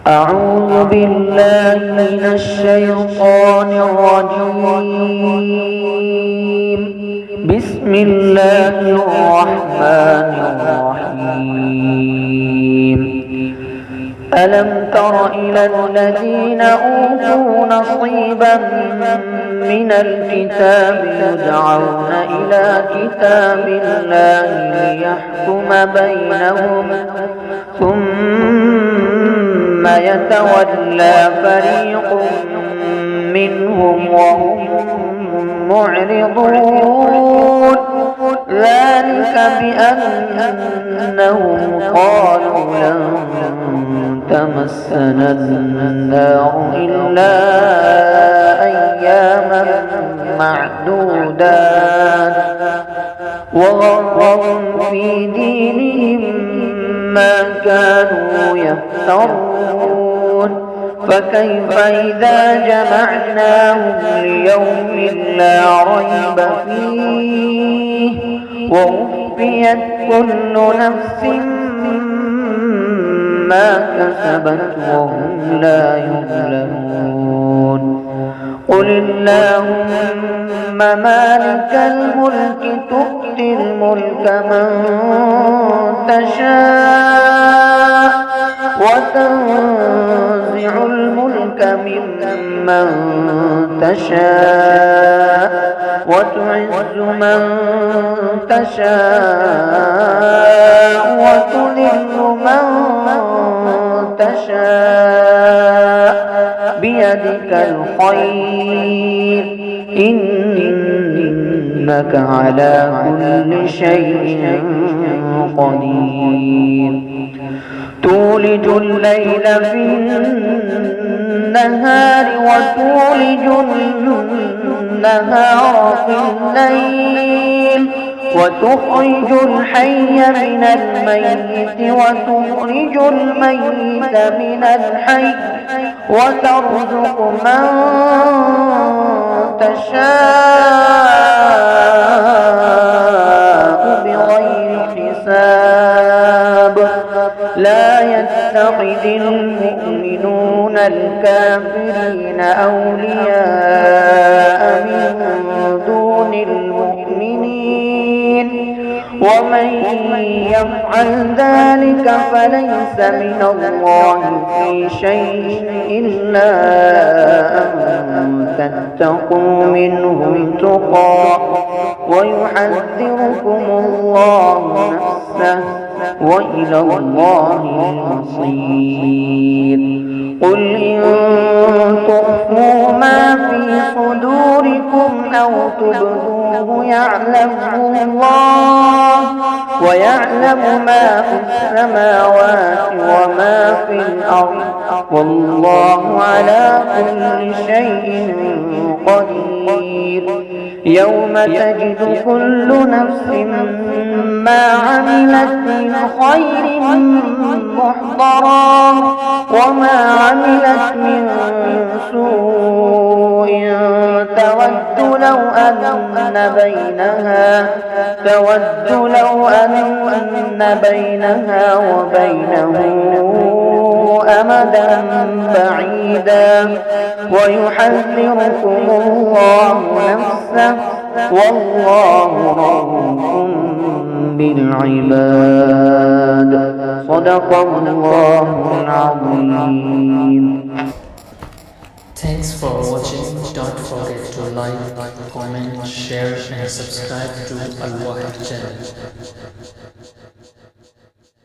أعوذ بالله من الشيطان الرجيم. بسم الله الرحمن الرحيم. ألم تر إلى الذين أوتوا نصيبا من الكتاب يدعون إلى كتاب الله ليحكم بينهم ثم يتولى فريق منهم وهم معرضون. ذلك بأنهم قالوا لن تمسنا النار إلا أياما معدودات وغرهم في دينهم ما كانوا يفترون. فكيف إذا جمعناهم ليوم لا ريب فيه ووفيت كل نفس ما كسبت وهم لا يظلمون. قل اللهم مالك الملك تؤتي الملك من تشاء وتنزع الملك ممن تشاء وتعز من تشاء وتذل من تشاء بيدك الخير إنك على كل شيء قدير. تولج الليل في النهار وتولج النهار في الليل وتخرج الحي من الميت وتخرج الميت من الحي وترزق من تشاء بغير حساب. لا يتخذ المؤمنون الكافرين أولياء من دون المؤمنين ومن يفعل ذلك فليس من الله في شيء إلا أن تتقوا منهم تقى ويحذركم الله نفسه وإلى الله المصير. قل إن تخفوا ما في صدوركم أو تبدوه يعلمه الله ويعلم ما في السماوات وما في الأرض والله على كل شيء قدير. يوم تجد كل نفس ما عملت من خير محضرا وما عملت من سوء تود لو أن بينها وبينه أمدا بعيدا ويحذركم الله نفسه والله رؤوف بالعباد. صدق الله العظيم. Thanks for watching. Don't forget to like, comment, share and subscribe to Al Wahid channel.